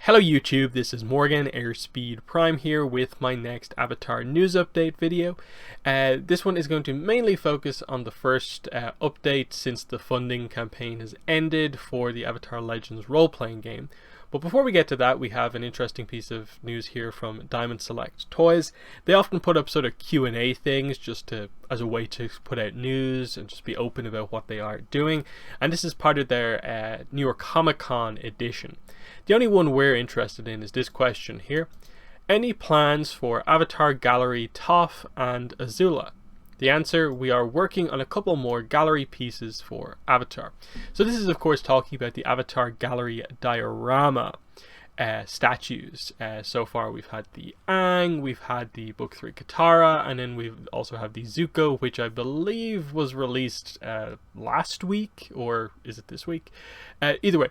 Hello YouTube, this is Morgan, Airspeed Prime here with my next Avatar news update video. This one is going to mainly focus on the first update since the funding campaign has ended for the Avatar Legends role-playing game. But before we get to that, we have an interesting piece of news here from Diamond Select Toys. They often put up sort of Q&A things as a way to put out news and just be open about what they are doing. And this is part of their New York Comic Con edition. The only one we're interested in is this question here. Any plans for Avatar Gallery Toph and Azula? The answer, we are working on a couple more gallery pieces for Avatar. So this is of course talking about the Avatar Gallery diorama statues. So far we've had the Aang, we've had the Book 3 Katara, and then we also have the Zuko, which I believe was released last week, or is it this week? Either way,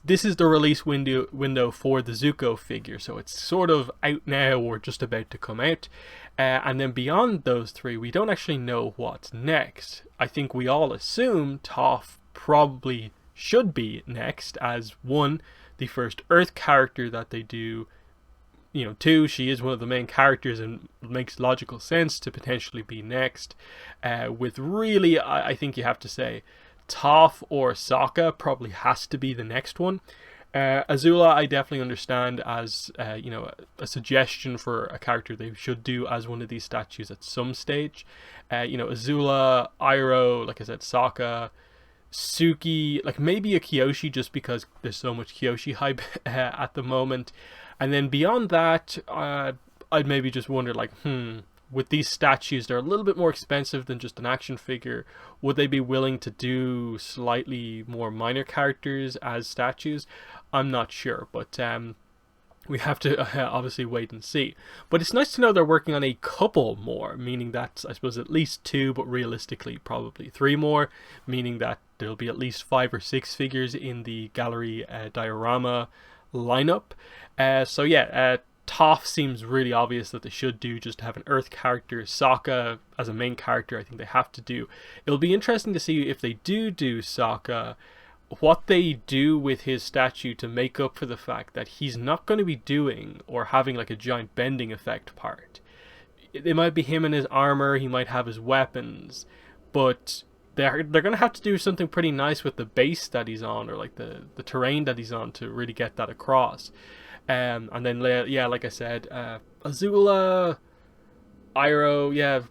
this is the release window for the Zuko figure, so it's sort of out now or just about to come out. And then beyond those three, we don't actually know what's next. I think we all assume Toph probably should be next as one, the first Earth character that they do. Two, she is one of the main characters and makes logical sense to potentially be next. With really, I think you have to say, Toph or Sokka probably has to be the next one. Azula, I definitely understand as a suggestion for a character they should do as one of these statues at some stage. Azula, Iroh, like I said, Sokka, Suki, like maybe a Kyoshi, just because there's so much Kyoshi hype at the moment. And then beyond that, I'd maybe just wonder, with these statues, they're a little bit more expensive than just an action figure. Would they be willing to do slightly more minor characters as statues? I'm not sure, but we have to obviously wait and see. But it's nice to know they're working on a couple more, meaning that I suppose at least two, but realistically probably three more, meaning that there'll be at least 5 or 6 figures in the gallery diorama lineup. Toph seems really obvious that they should do, just to have an Earth character. Sokka as a main character, I think they have to do. It'll be interesting to see if they do Sokka, what they do with his statue to make up for the fact that he's not going to be doing or having like a giant bending effect part. It might be him and his armor, he might have his weapons, but they're going to have to do something pretty nice with the base that he's on, or like the terrain that he's on, to really get that across. And then, like I said, Azula, Iroh,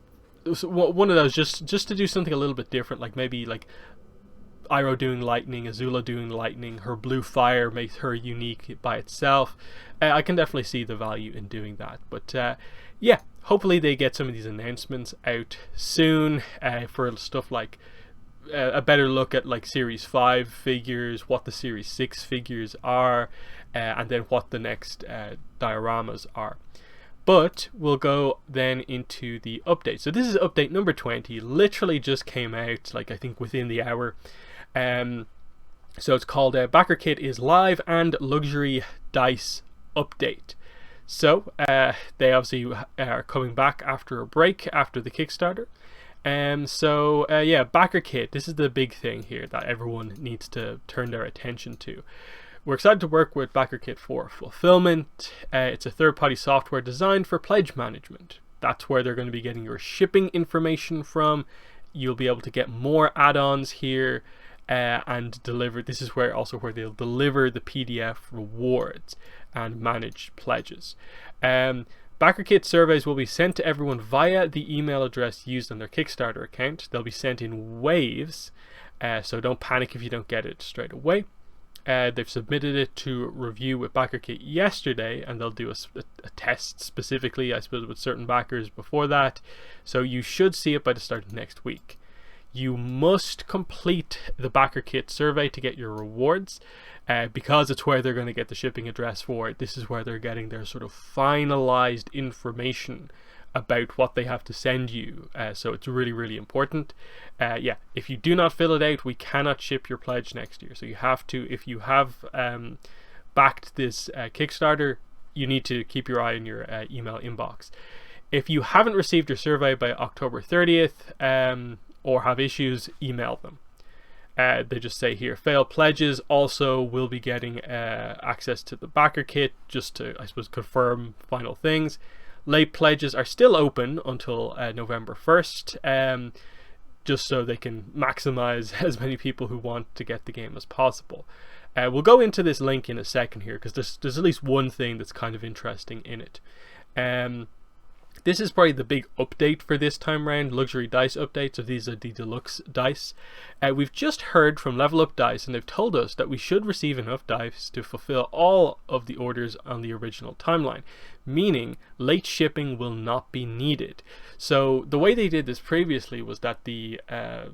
one of those, just to do something a little bit different, like maybe like Iroh doing lightning, Azula doing lightning, her blue fire makes her unique by itself. I can definitely see the value in doing that. But hopefully they get some of these announcements out soon for stuff like a better look at like Series 5 figures, what the Series 6 figures are, and then what the next dioramas are. But we'll go then into the update. So this is update number 20, literally just came out, like I think within the hour. So it's called Backer Kit is Live and Luxury Dice Update. So they obviously are coming back after a break after the Kickstarter. Backer Kit, this is the big thing here that everyone needs to turn their attention to. We're excited to work with Backer Kit for fulfillment. It's a third-party software designed for pledge management. That's where they're going to be getting your shipping information from. You'll be able to get more add-ons here and deliver. This is where they'll deliver the PDF rewards and manage pledges. Backer Kit surveys will be sent to everyone via the email address used on their Kickstarter account. They'll be sent in waves, so don't panic if you don't get it straight away. They've submitted it to review with Backer Kit yesterday, and they'll do a test specifically, I suppose, with certain backers before that. So you should see it by the start of next week. You must complete the Backer Kit survey to get your rewards, because it's where they're going to get the shipping address for it. This is where they're getting their sort of finalized information about what they have to send you. So it's really, really important. If you do not fill it out, we cannot ship your pledge next year. So you have to, if you have backed this Kickstarter, you need to keep your eye on your email inbox. If you haven't received your survey by October 30th, or have issues, email them. They just say here, failed pledges also will be getting access to the backer kit, just to, I suppose, confirm final things. Late pledges are still open until November 1st, just so they can maximize as many people who want to get the game as possible. We'll go into this link in a second here, because there's at least one thing that's kind of interesting in it. This is probably the big update for this time round, luxury dice update. So these are the deluxe dice. We've just heard from Level Up Dice, and they've told us that we should receive enough dice to fulfill all of the orders on the original timeline, meaning late shipping will not be needed. So the way they did this previously was that the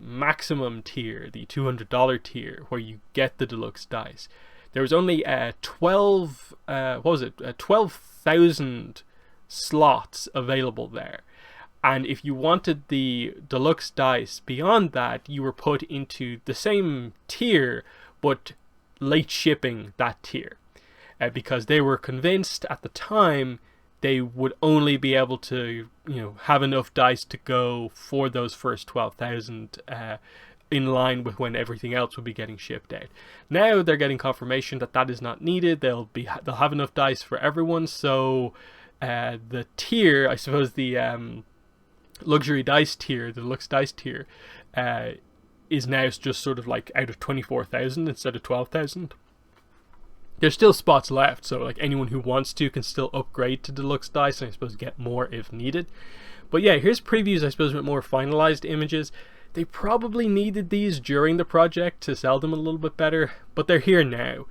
maximum tier, the $200 tier, where you get the deluxe dice, there was only 12,000 slots available there, and if you wanted the deluxe dice beyond that, you were put into the same tier but late shipping that tier, because they were convinced at the time they would only be able to, have enough dice to go for those first 12,000 in line with when everything else would be getting shipped out. Now they're getting confirmation that that is not needed. They'll have enough dice for everyone. So the tier, I suppose the luxury dice tier, the deluxe dice tier, is now just sort of like out of 24,000 instead of 12,000. There's still spots left, so like anyone who wants to can still upgrade to deluxe dice, and I suppose get more if needed. But yeah, here's previews, I suppose, with more finalized images. They probably needed these during the project to sell them a little bit better, but they're here now.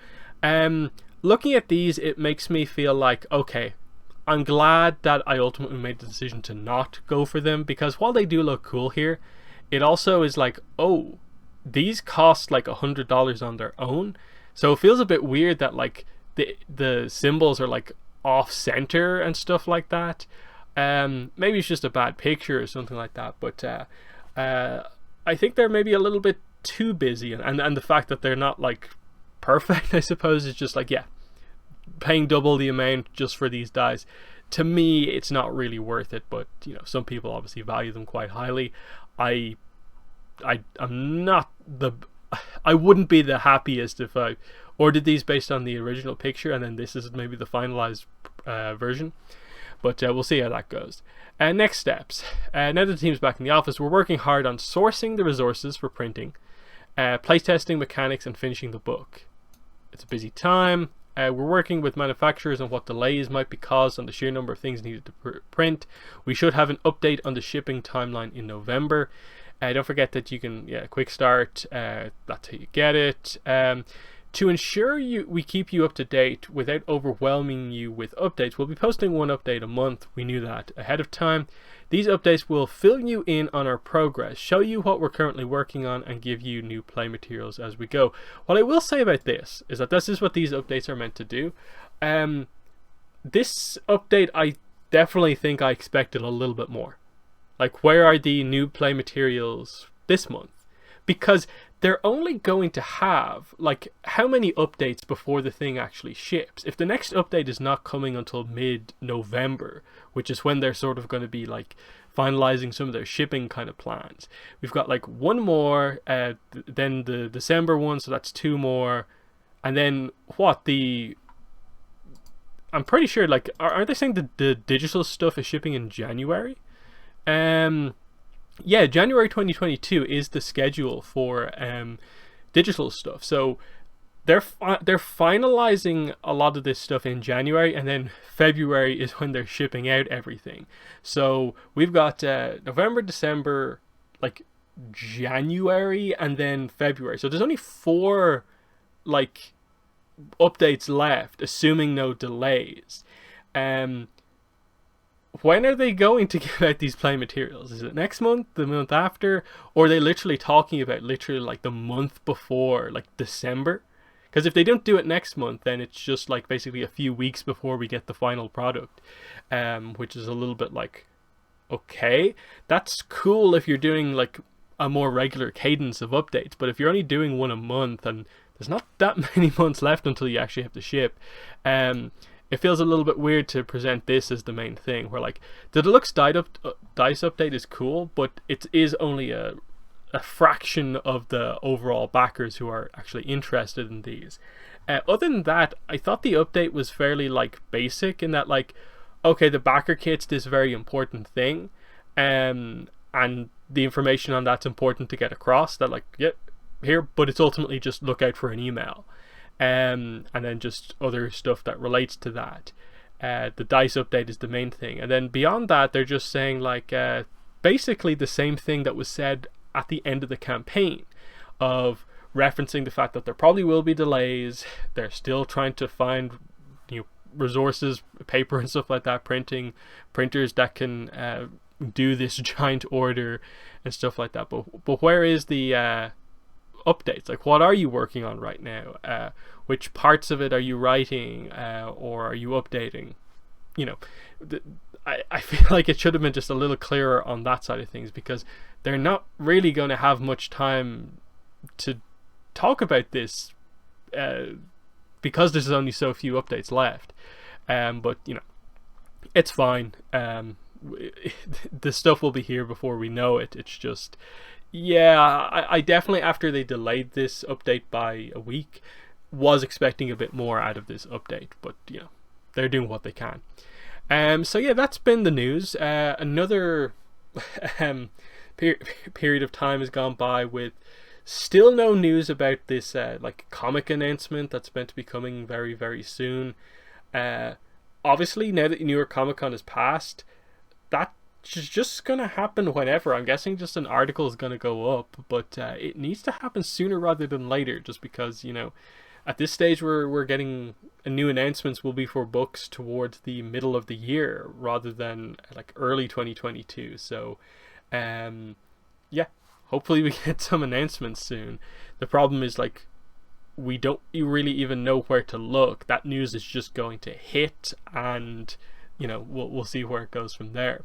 Looking at these, it makes me feel like, okay, I'm glad that I ultimately made the decision to not go for them, because while they do look cool here, it also is like, oh, these cost like $100 on their own. So it feels a bit weird that like the symbols are like off center and stuff like that. Maybe it's just a bad picture or something like that, but I think they're maybe a little bit too busy, and the fact that they're not like perfect, I suppose, is just like, yeah, paying double the amount just for these dice. To me, it's not really worth it, but some people obviously value them quite highly. I'm not I wouldn't be the happiest if I ordered these based on the original picture and then this is maybe the finalized version, but we'll see how that goes. Next steps. Now that the team's back in the office, we're working hard on sourcing the resources for printing, playtesting mechanics, and finishing the book. It's a busy time. We're working with manufacturers on what delays might be caused on the sheer number of things needed to print. We should have an update on the shipping timeline in November. Don't forget that you can quick start. That's how you get it. To ensure we keep you up to date without overwhelming you with updates, we'll be posting one update a month. We knew that ahead of time. These updates will fill you in on our progress, show you what we're currently working on, and give you new play materials as we go. What I will say about this is that this is what these updates are meant to do. This update, I definitely think I expected a little bit more. Like, where are the new play materials this month? Because they're only going to have, like, how many updates before the thing actually ships? If the next update is not coming until mid-November, which is when they're sort of going to be, like, finalizing some of their shipping kind of plans. We've got, like, one more, then the December one, so that's two more. And then, I'm pretty sure, like, aren't they saying the digital stuff is shipping in January? Yeah, January 2022 is the schedule for digital stuff. So they're finalizing a lot of this stuff in January, and then February is when they're shipping out everything. So we've got November, December, like January, and then February. So there's only 4 like updates left, assuming no delays. When are they going to give out these play materials? Is it next month, the month after, or are they literally talking about literally like the month before, like December? Because if they don't do it next month, then it's just like basically a few weeks before we get the final product, which is a little bit like, okay, that's cool if you're doing like a more regular cadence of updates, but if you're only doing one a month and there's not that many months left until you actually have to ship, it feels a little bit weird to present this as the main thing, where like the deluxe dice update is cool, but it is only a a fraction of the overall backers who are actually interested in these. Other than that, I thought the update was fairly like basic in that, like, okay, the backer kit's this very important thing, and the information on that's important to get across. That, like, yep, here, but it's ultimately just look out for an email, and then just other stuff that relates to that. The dice update is the main thing, and then beyond that, they're just saying like basically the same thing that was said at the end of the campaign, of referencing the fact that there probably will be delays. They're still trying to find resources, paper and stuff like that, printers that can do this giant order and stuff like that. But where is the updates? Like, what are you working on right now? Which parts of it are you writing, or are you updating? I feel like it should have been just a little clearer on that side of things, because they're not really going to have much time to talk about this, because there's only so few updates left. But it's fine. The stuff will be here before we know it. It's just, yeah, I definitely, after they delayed this update by a week, was expecting a bit more out of this update, but they're doing what they can. So yeah, that's been the news. Another period of time has gone by with still no news about this like comic announcement that's meant to be coming very, very soon. Obviously, now that New York Comic Con has passed, that's just gonna happen whenever. I'm guessing just an article is gonna go up, but it needs to happen sooner rather than later, just because at this stage we're getting new announcements will be for books towards the middle of the year rather than like early 2022. So yeah, hopefully we get some announcements soon. The problem is, like, we don't really even know where to look. That news is just going to hit, and we'll see where it goes from there.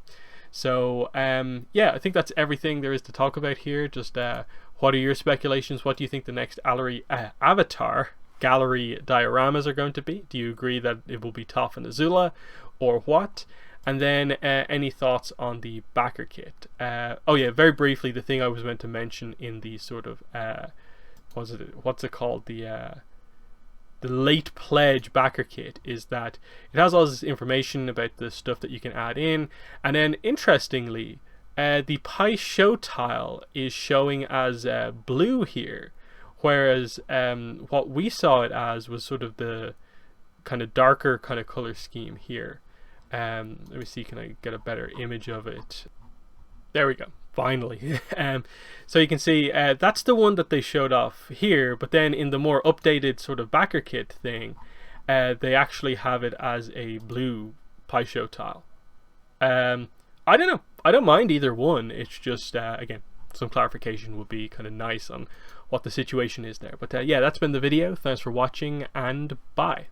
So yeah, I think that's everything there is to talk about here. Just what are your speculations? What do you think the next Avatar gallery dioramas are going to be? Do you agree that it will be Toph and Azula, or what? And then any thoughts on the backer kit? Oh yeah, very briefly, the thing I was meant to mention in the sort of what's it called, the late pledge backer kit, is that it has all this information about the stuff that you can add in, and then interestingly, the Pai Show tile is showing as blue here, whereas what we saw it as was sort of the kind of darker kind of color scheme here. Let me see, can I get a better image of it? There we go, finally. So you can see that's the one that they showed off here, but then in the more updated sort of backer kit thing, they actually have it as a blue Pai Show tile. I don't know, I don't mind either one. It's just again, some clarification would be kind of nice on what the situation is there. But yeah, that's been the video. Thanks for watching, and bye.